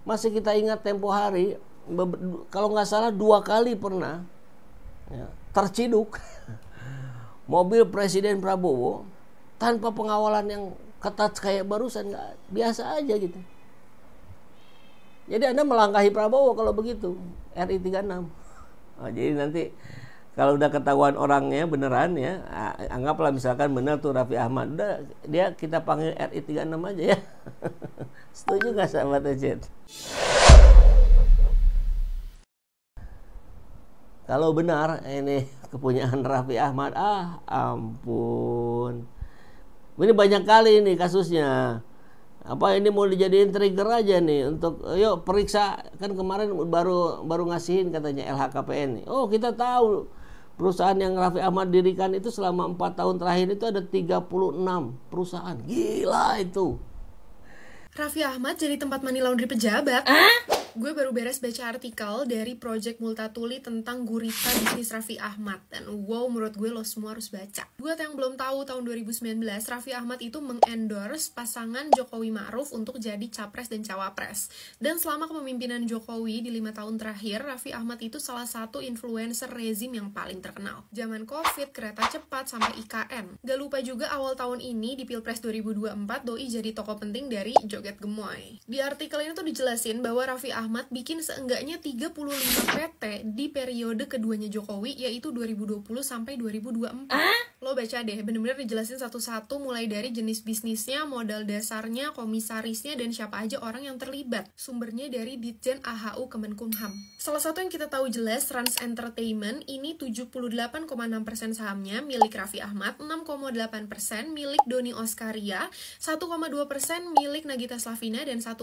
Masih kita ingat tempo hari, kalau nggak salah 2 kali pernah ya, terciduk mobil Presiden Prabowo tanpa pengawalan yang ketat kayak barusan, nggak biasa aja gitu. Jadi Anda melangkahi Prabowo kalau begitu, RI 36. Jadi nanti kalau udah ketahuan orangnya beneran ya, anggaplah misalkan bener tuh Raffi Ahmad, udah dia kita panggil RI 36 aja ya. Setuju nggak sahabat Ecet? Kalau benar ini kepunyaan Raffi Ahmad, ampun. Ini banyak kali ini kasusnya. Apa ini mau dijadiin trigger aja nih untuk yuk periksa, kan kemarin baru ngasihin katanya LHKPN nih. Oh, kita tahu perusahaan yang Raffi Ahmad dirikan itu selama 4 tahun terakhir itu ada 36 perusahaan. Gila itu. Raffi Ahmad jadi tempat money laundry pejabat. Gue baru beres baca artikel dari Project Multatuli tentang gurita bisnis Raffi Ahmad. Dan wow, menurut gue lo semua harus baca. Buat yang belum tahu, tahun 2019 Raffi Ahmad itu mengendorse pasangan Jokowi Ma'ruf untuk jadi capres dan cawapres. Dan selama kepemimpinan Jokowi di 5 tahun terakhir, Raffi Ahmad itu salah satu influencer rezim yang paling terkenal. Zaman Covid, kereta cepat, sampai IKN. Gak lupa juga awal tahun ini di Pilpres 2024, Doi jadi tokoh penting dari Joget Gemoy. Di artikel ini tuh dijelasin bahwa Raffi Ahmad bikin seenggaknya 35 PT di periode keduanya Jokowi, yaitu 2020 sampai 2024. Lo baca deh, bener-bener dijelasin satu-satu mulai dari jenis bisnisnya, modal dasarnya, komisarisnya, dan siapa aja orang yang terlibat. Sumbernya dari Ditjen AHU Kemenkumham. Salah satu yang kita tahu jelas, Trans Entertainment, ini 78,6% sahamnya milik Raffi Ahmad, 6,8% milik Doni Oskaria, 1,2% milik Nagita Slavina, dan 1,1%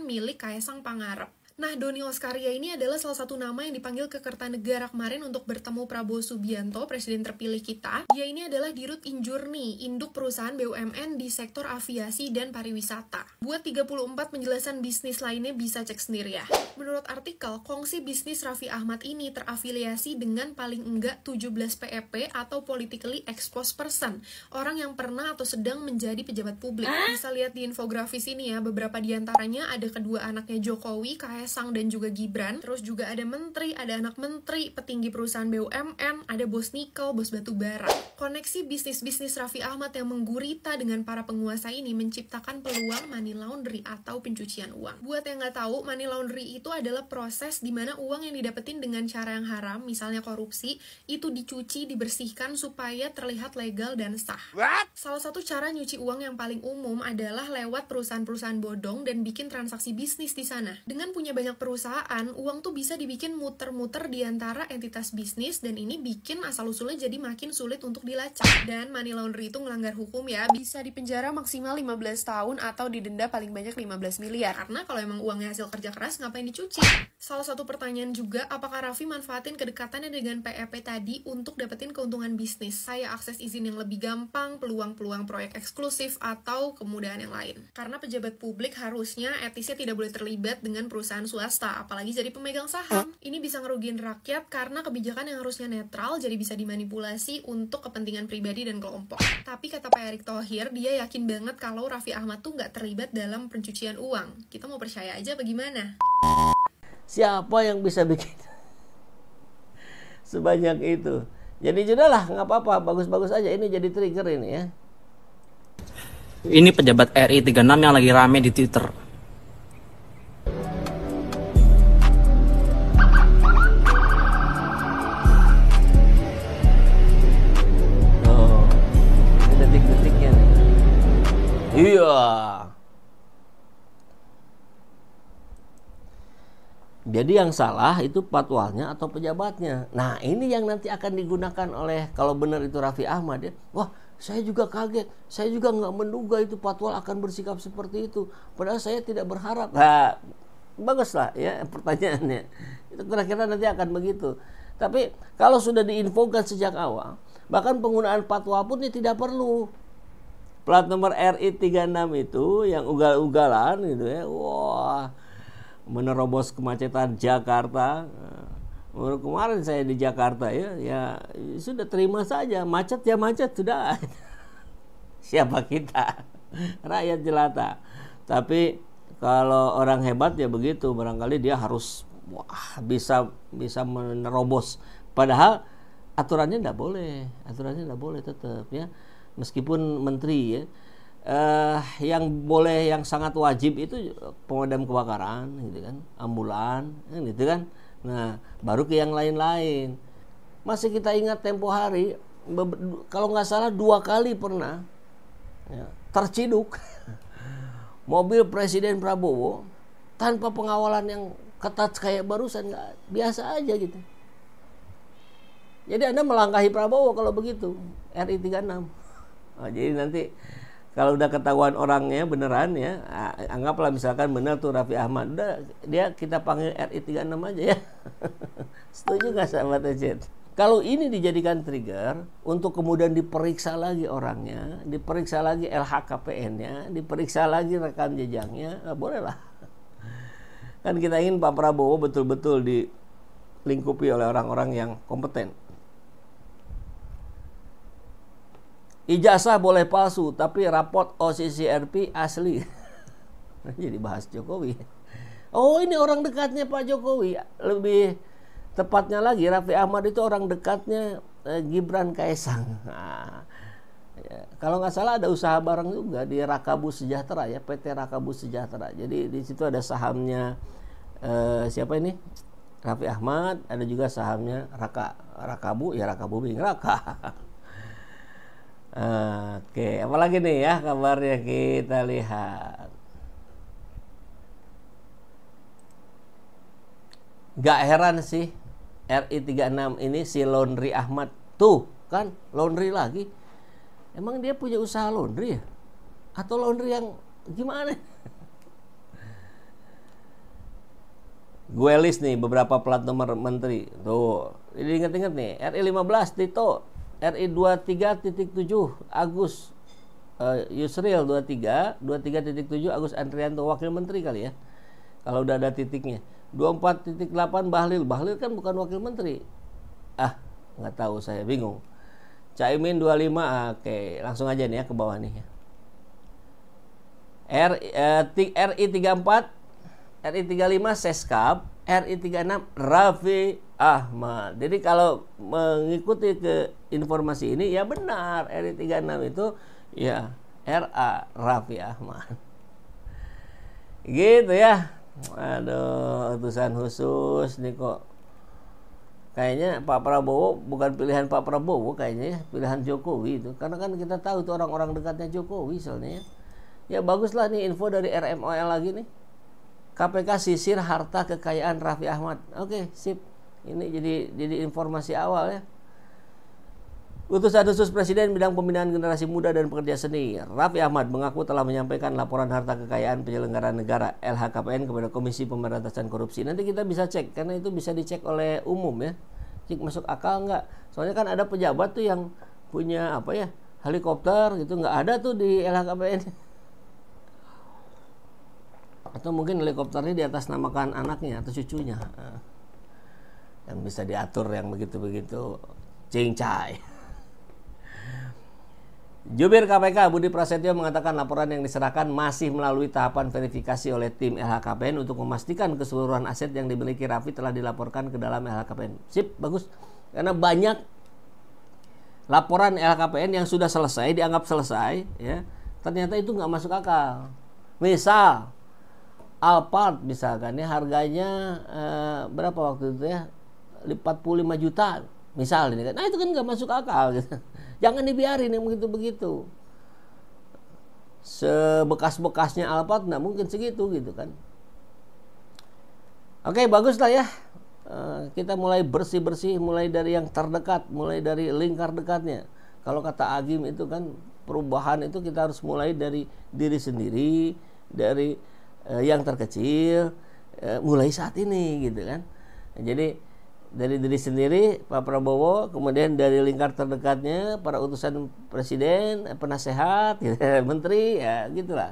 milik Kaesang Pangarep. Nah, Doni Oskaria ini adalah salah satu nama yang dipanggil ke Kertanegara kemarin untuk bertemu Prabowo Subianto, presiden terpilih kita. Dia ini adalah Dirut Injurni, induk perusahaan BUMN di sektor aviasi dan pariwisata. Buat 34 penjelasan bisnis lainnya bisa cek sendiri ya. Menurut artikel, kongsi bisnis Raffi Ahmad ini terafiliasi dengan paling enggak 17 PEP atau politically exposed person, orang yang pernah atau sedang menjadi pejabat publik. Bisa lihat di infografis ini ya, beberapa diantaranya ada kedua anaknya Jokowi, Kaesang dan juga Gibran. Terus juga ada menteri, ada anak menteri, petinggi perusahaan BUMN, ada bos nikel, bos batu bara. Koneksi bisnis-bisnis Raffi Ahmad yang menggurita dengan para penguasa ini menciptakan peluang money laundry atau pencucian uang. Buat yang nggak tahu, money laundry itu adalah proses di mana uang yang didapetin dengan cara yang haram, misalnya korupsi, itu dicuci, dibersihkan supaya terlihat legal dan sah. Salah satu cara nyuci uang yang paling umum adalah lewat perusahaan-perusahaan bodong dan bikin transaksi bisnis di sana. Dengan punya banyak perusahaan, uang tuh bisa dibikin muter-muter di antara entitas bisnis, dan ini bikin asal-usulnya jadi makin sulit untuk dilacak. Dan money laundry itu melanggar hukum ya, bisa dipenjara maksimal 15 tahun atau didenda paling banyak 15 miliar. Karena kalau emang uangnya hasil kerja keras, ngapain dicuci? Salah satu pertanyaan juga, apakah Raffi manfaatin kedekatannya dengan PEP tadi untuk dapetin keuntungan bisnis? Kayak akses izin yang lebih gampang, peluang-peluang proyek eksklusif, atau kemudahan yang lain. Karena pejabat publik harusnya etisnya tidak boleh terlibat dengan perusahaan swasta, apalagi jadi pemegang saham. Ini bisa ngerugiin rakyat karena kebijakan yang harusnya netral jadi bisa dimanipulasi untuk kepentingan pribadi dan kelompok. Tapi kata Pak Erick Thohir, dia yakin banget kalau Raffi Ahmad tuh nggak terlibat dalam pencucian uang. Kita mau percaya aja bagaimana? Siapa yang bisa bikin sebanyak itu? Jadi sudahlah, nggak apa-apa, bagus-bagus aja. Ini jadi trigger ini ya. Ini pejabat RI 36 yang lagi rame di Twitter. Detik-detiknya nih. Iya. Jadi yang salah itu patwalnya atau pejabatnya. Nah, ini yang nanti akan digunakan oleh, kalau benar itu Raffi Ahmad ya. Wah, saya juga kaget. Saya juga nggak menduga itu patwal akan bersikap seperti itu. Padahal saya tidak berharap. Nah, baguslah ya pertanyaannya. Itu kira-kira nanti akan begitu. Tapi kalau sudah diinfokan sejak awal, bahkan penggunaan patwa pun ini tidak perlu. Plat nomor RI 36 itu yang ugal-ugalan gitu ya. Wah, menerobos kemacetan Jakarta. Kemarin saya di Jakarta ya sudah terima saja, macet ya macet sudah. Siapa kita? Rakyat jelata. Tapi Kalau orang hebat ya begitu, barangkali dia harus bisa menerobos. Padahal aturannya tidak boleh tetap ya. Meskipun menteri ya, yang boleh, yang sangat wajib itu pemadam kebakaran, gitu kan, ambulan, gitu kan. Nah, baru ke yang lain-lain. Masih kita ingat tempo hari, kalau nggak salah 2 kali pernah ya, terciduk mobil Presiden Prabowo tanpa pengawalan yang ketat kayak barusan, nggak biasa aja gitu. Jadi Anda melangkahi Prabowo kalau begitu, RI 36. Jadi nanti kalau udah ketahuan orangnya beneran ya, anggaplah misalkan benar tuh Raffi Ahmad, udah dia kita panggil RI 36 aja ya. Setuju nggak sahabat Ecet? Kalau ini dijadikan trigger untuk kemudian diperiksa lagi orangnya, diperiksa lagi LHKPN-nya, diperiksa lagi rekam jejaknya, boleh lah. Kan kita ingin Pak Prabowo betul-betul dilingkupi oleh orang-orang yang kompeten. Ijazah boleh palsu, tapi raport OCCRP asli. Jadi bahas Jokowi. Oh, ini orang dekatnya Pak Jokowi. Lebih tepatnya lagi, Raffi Ahmad itu orang dekatnya Gibran Kaesang. Nah, ya, kalau nggak salah ada usaha bareng juga di Rakabus Sejahtera ya, PT Rakabus Sejahtera. Jadi di situ ada sahamnya siapa ini? Raffi Ahmad, ada juga sahamnya Rakabu ya, Rakabuming Raka. Oke, apalagi nih ya kabarnya, kita lihat. Gak heran sih RI 36 ini si Laundry Ahmad. Tuh kan laundry lagi. Emang dia punya usaha laundry ya? Atau laundry yang gimana? Gue list nih beberapa plat nomor menteri. Tuh, ini inget-inget nih. RI 15 Tito, RI 23.7 Agus Yusril 23.7 Agus Andrianto, wakil menteri kali ya. Kalau udah ada titiknya. 24.8 Bahlil kan bukan wakil menteri. Nggak tahu, saya bingung. Caimin 25. Oke, langsung aja nih ya ke bawah nih ya. RI 34, RI 35 Seskap, RI 36 Raffi Ahmad. Jadi kalau mengikuti ke informasi ini ya benar, RI 36 itu ya RA Raffi Ahmad. Gitu ya. Aduh, utusan khusus nih kok. Kayaknya Pak Prabowo bukan pilihan Pak Prabowo, kayaknya ya, pilihan Jokowi itu. Karena kan kita tahu itu orang-orang dekatnya Jokowi soalnya ya. Ya baguslah nih info dari RMOL lagi nih. KPK sisir harta kekayaan Raffi Ahmad. Oke, sip. Ini jadi informasi awal ya. Utusan khusus Presiden bidang pembinaan generasi muda dan pekerja seni Raffi Ahmad mengaku telah menyampaikan laporan harta kekayaan penyelenggara negara LHKPN kepada Komisi Pemberantasan Korupsi. Nanti kita bisa cek, karena itu bisa dicek oleh umum ya. Cek masuk akal nggak? Soalnya kan ada pejabat tuh yang punya apa ya, helikopter gitu, nggak ada tuh di LHKPN. Atau mungkin helikopternya di atas namakan anaknya atau cucunya. Yang bisa diatur yang begitu-begitu cincai. Jubir KPK Budi Prasetyo mengatakan laporan yang diserahkan masih melalui tahapan verifikasi oleh tim LHKPN untuk memastikan keseluruhan aset yang dimiliki Raffi telah dilaporkan ke dalam LHKPN. Sip, bagus. Karena banyak laporan LHKPN yang sudah selesai, dianggap selesai, ya, ternyata itu nggak masuk akal. Misal Alphard misalkan ya, harganya berapa waktu itu ya, 45 juta misal ini kan. Nah itu kan nggak masuk akal gitu. Jangan dibiarin yang begitu-begitu. Sebekas-bekasnya Alphard nggak mungkin segitu gitu kan. Oke, bagus lah ya. Kita mulai bersih-bersih, mulai dari yang terdekat, mulai dari lingkar dekatnya. Kalau kata Agim itu kan, perubahan itu kita harus mulai dari diri sendiri, dari yang terkecil, mulai saat ini gitu kan. Jadi dari diri sendiri Pak Prabowo, kemudian dari lingkar terdekatnya para utusan presiden, penasehat, menteri, ya gitulah.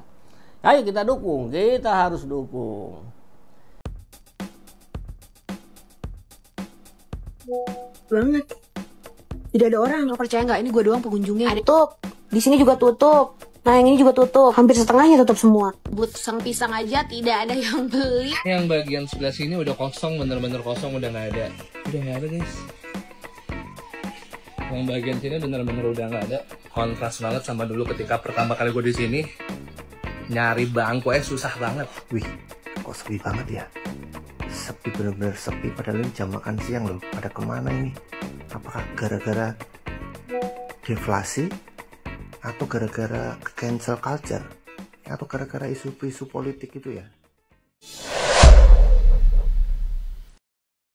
Ayo kita dukung, kita harus dukung. Banget. Tidak ada orang. Lo percaya nggak? Ini gue doang pengunjungnya. Ada tutup. Di sini juga tutup. Nah yang ini juga tutup, hampir setengahnya tutup semua. Busang pisang aja tidak ada yang beli. Yang bagian sebelah sini udah kosong, bener-bener kosong, udah nggak ada. Udah nggak ada guys. Yang bagian sini bener-bener udah nggak ada. Kontras banget sama dulu ketika pertama kali gue di sini. Nyari bangku susah banget. Wih, kok sepi banget ya? Sepi, bener-bener sepi. Padahal ini jam makan siang loh. Pada kemana ini? Apakah gara-gara deflasi? Atau gara-gara cancel culture? Atau gara-gara isu-isu politik itu ya?